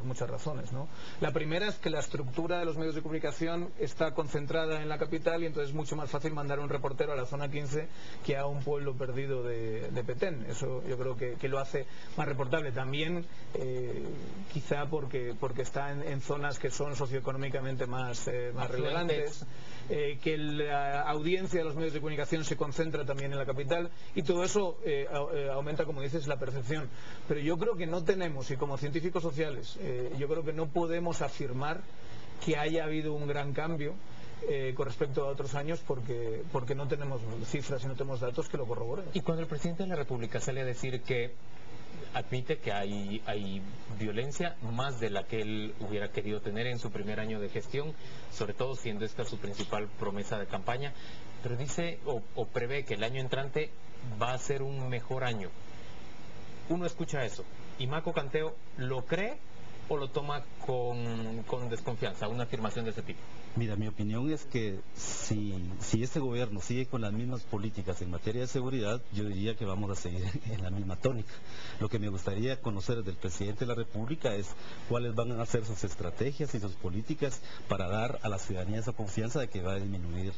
por muchas razones, ¿no? La primera es que la estructura de los medios de comunicación está concentrada en la capital y entonces es mucho más fácil mandar a un reportero a la zona 15 que a un pueblo perdido de Petén. Eso yo creo que lo hace más reportable. También quizá porque está en zonas que son socioeconómicamente más relevantes, que la audiencia de los medios de comunicación se concentra también en la capital y todo eso aumenta, como dices, la percepción. Pero yo creo que no tenemos, y como científicos sociales, yo creo que no podemos afirmar que haya habido un gran cambio con respecto a otros años porque no tenemos cifras y no tenemos datos que lo corroboren. Y cuando el presidente de la República sale a decir que admite que hay violencia más de la que él hubiera querido tener en su primer año de gestión, sobre todo siendo esta su principal promesa de campaña, pero dice o prevé que el año entrante va a ser un mejor año. Uno escucha eso y Maco Canteo ¿lo cree o lo toma con desconfianza, una afirmación de ese tipo? Mira, mi opinión es que si este gobierno sigue con las mismas políticas en materia de seguridad, yo diría que vamos a seguir en la misma tónica. Lo que me gustaría conocer del presidente de la República es cuáles van a ser sus estrategias y sus políticas para dar a la ciudadanía esa confianza de que va a disminuir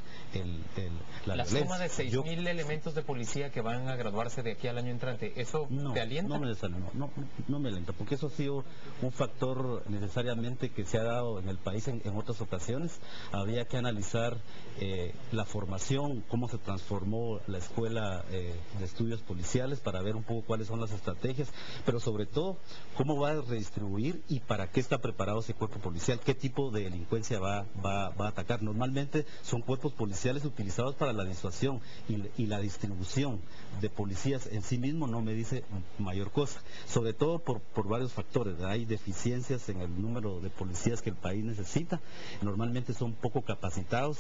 la violencia. La suma de 6.000 elementos de policía que van a graduarse de aquí al año entrante, ¿eso te alienta? No me alienta, porque eso ha sido un factor necesariamente que se ha dado en el país en otras ocasiones. Habría que analizar la formación, cómo se transformó la escuela de estudios policiales para ver un poco cuáles son las estrategias, pero sobre todo cómo va a redistribuir y para qué está preparado ese cuerpo policial, qué tipo de delincuencia va a atacar. Normalmente son cuerpos policiales utilizados para la disuasión y la distribución de policías en sí mismo no me dice mayor cosa, sobre todo por varios factores. Hay deficiencias en el número de policías que el país necesita, normalmente son poco capacitados,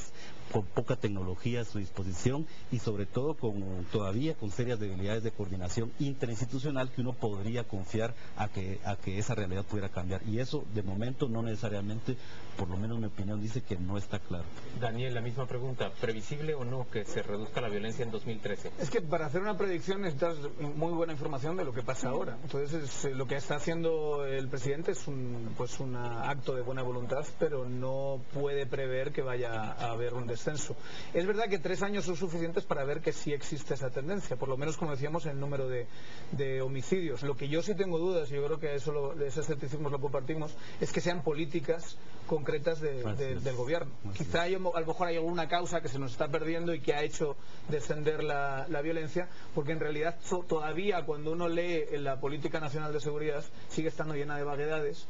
con poca tecnología a su disposición y sobre todo todavía con serias debilidades de coordinación interinstitucional que uno podría confiar a que esa realidad pudiera cambiar, y eso de momento no necesariamente, por lo menos mi opinión dice que no está claro. Daniel, la misma pregunta, ¿previsible o no que se reduzca la violencia en 2013? Es que para hacer una predicción necesitas muy buena información de lo que pasa ahora. Entonces lo que está haciendo el presidente es un acto de buena voluntad, pero no puede prever que vaya a haber un descenso. Es verdad que 3 años son suficientes para ver que sí existe esa tendencia, por lo menos como decíamos en el número de homicidios. Lo que yo sí tengo dudas, y yo creo que ese escepticismo lo compartimos, es que sean políticas concretas del gobierno. Quizá a lo mejor hay alguna causa que se nos está perdiendo y que ha hecho descender la violencia, porque en realidad todavía cuando uno lee la política nacional de seguridad sigue estando llena de vaguedades,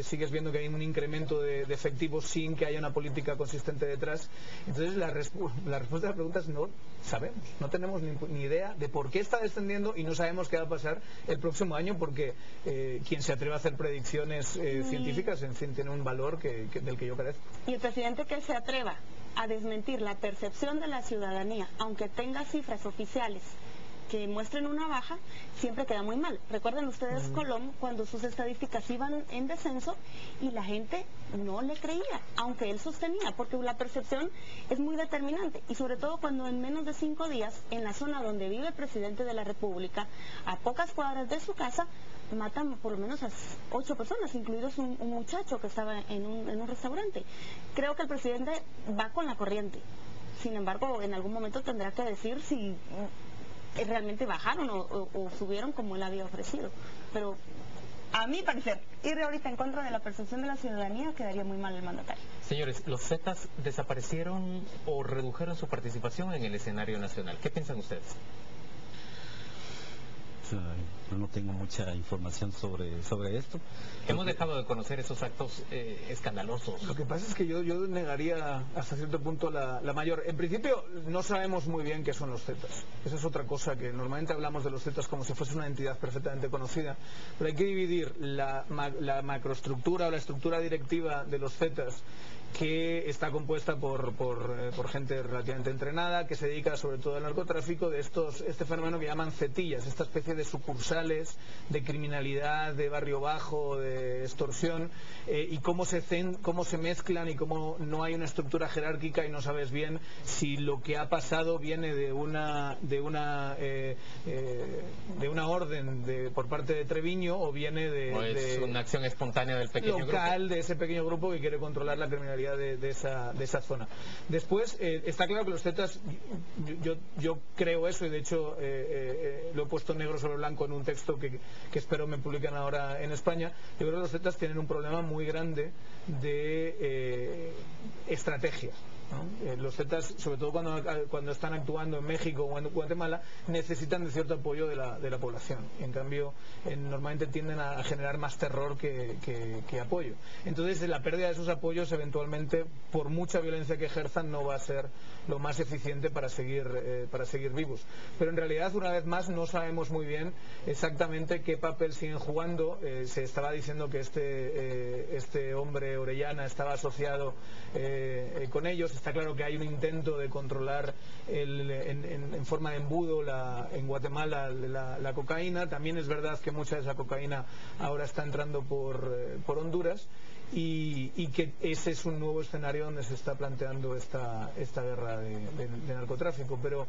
sigues viendo que hay un incremento de efectivos sin que haya una política consistente detrás. Entonces la respuesta a la pregunta es no sabemos, no tenemos ni idea de por qué está descendiendo y no sabemos qué va a pasar el próximo año, porque quien se atreve a hacer predicciones científicas, en fin, tiene un valor del que yo carezco. Y el presidente que se atreva a desmentir la percepción de la ciudadanía, aunque tenga cifras oficiales que muestren una baja, siempre queda muy mal. Recuerden ustedes Colón, cuando sus estadísticas iban en descenso y la gente no le creía, aunque él sostenía, porque la percepción es muy determinante, y sobre todo cuando en menos de 5 días, en la zona donde vive el presidente de la República, a pocas cuadras de su casa, matan por lo menos a 8 personas, incluidos un muchacho que estaba en un restaurante. Creo que el presidente va con la corriente. Sin embargo, en algún momento tendrá que decir si realmente bajaron o subieron como él había ofrecido. Pero a mi parecer, ir ahorita en contra de la percepción de la ciudadanía quedaría muy mal el mandatario. Señores, ¿los Zetas desaparecieron o redujeron su participación en el escenario nacional? ¿Qué piensan ustedes? Yo no tengo mucha información sobre esto. Hemos dejado de conocer esos actos escandalosos. Lo que pasa es que yo negaría hasta cierto punto la mayor. En principio no sabemos muy bien qué son los Zetas. Esa es otra cosa, que normalmente hablamos de los Zetas como si fuese una entidad perfectamente conocida, pero hay que dividir la macroestructura o la estructura directiva de los Zetas, que está compuesta por gente relativamente entrenada, que se dedica sobre todo al narcotráfico, de este fenómeno que llaman cetillas, esta especie de sucursales, de criminalidad, de barrio bajo, de extorsión, y cómo se mezclan y cómo no hay una estructura jerárquica y no sabes bien si lo que ha pasado viene de una orden por parte de Treviño o viene de una acción espontánea del pequeño local, grupo. de ese pequeño grupo que quiere controlar la criminalidad de esa zona. Después, está claro que los Zetas, yo creo eso, y de hecho lo he puesto negro sobre blanco en un texto que espero me publiquen ahora en España. Yo creo que los Zetas tienen un problema muy grande de estrategia, ¿no? Los Zetas, sobre todo cuando están actuando en México o en Guatemala, necesitan de cierto apoyo de la población. En cambio, normalmente tienden a generar más terror que apoyo. Entonces, la pérdida de esos apoyos, eventualmente, por mucha violencia que ejerzan, no va a ser lo más eficiente para seguir vivos. Pero en realidad, una vez más, no sabemos muy bien exactamente qué papel siguen jugando. Se estaba diciendo que este hombre Orellana estaba asociado con ellos. Está claro que hay un intento de controlar en forma de embudo en Guatemala la cocaína. También es verdad que mucha de esa cocaína ahora está entrando por Honduras, y que ese es un nuevo escenario donde se está planteando esta guerra de narcotráfico. Pero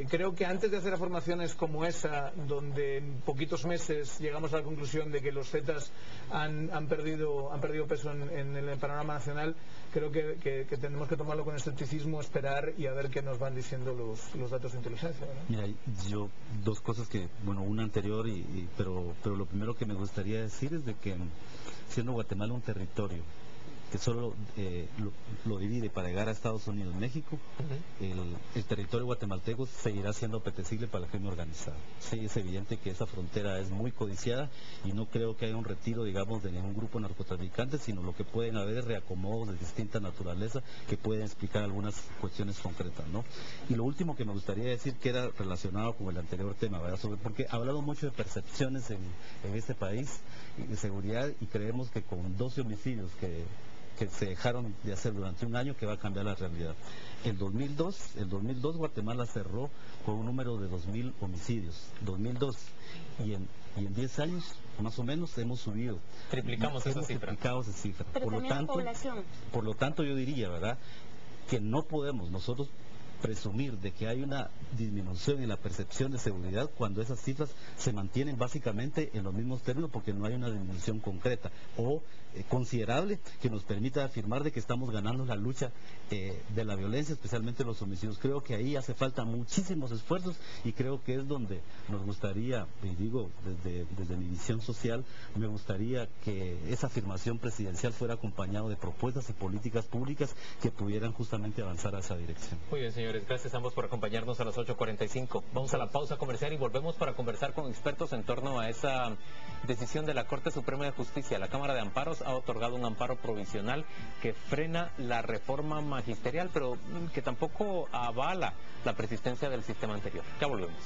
creo que antes de hacer afirmaciones como esa, donde en poquitos meses llegamos a la conclusión de que los Zetas han perdido peso en el panorama nacional, creo que tenemos que tomarlo con escepticismo, esperar y a ver qué nos van diciendo los datos de inteligencia, ¿verdad? Mira, yo dos cosas una anterior, pero lo primero que me gustaría decir es de que, siendo Guatemala un territorio que solo lo divide para llegar a Estados Unidos, México, el territorio guatemalteco seguirá siendo apetecible para el crimen organizado. Sí, es evidente que esa frontera es muy codiciada y no creo que haya un retiro, digamos, de ningún grupo narcotraficante, sino lo que pueden haber es reacomodos de distinta naturaleza que pueden explicar algunas cuestiones concretas, ¿no? Y lo último que me gustaría decir, que era relacionado con el anterior tema, ¿verdad? Porque ha hablado mucho de percepciones en este país, de seguridad, y creemos que con 12 homicidios que se dejaron de hacer durante un año, que va a cambiar la realidad. El 2002 Guatemala cerró con un número de 2.000 homicidios, 2002, y en 10 años más o menos hemos subido. Triplicamos esa cifra. Pero Por lo también tanto, la población. Por lo tanto, yo diría, ¿verdad?, que no podemos nosotros presumir de que hay una disminución en la percepción de seguridad cuando esas cifras se mantienen básicamente en los mismos términos, porque no hay una disminución concreta o considerable que nos permita afirmar de que estamos ganando la lucha de la violencia, especialmente los homicidios. Creo que ahí hace falta muchísimos esfuerzos, y creo que es donde nos gustaría, y digo desde mi visión social, me gustaría que esa afirmación presidencial fuera acompañado de propuestas y políticas públicas que pudieran justamente avanzar a esa dirección. Muy bien, señores, gracias a ambos por acompañarnos a las 8:45. Vamos a la pausa comercial y volvemos para conversar con expertos en torno a esa decisión de la Corte Suprema de Justicia. La Cámara de Amparos ha otorgado un amparo provisional que frena la reforma magisterial, pero que tampoco avala la persistencia del sistema anterior. Ya volvemos.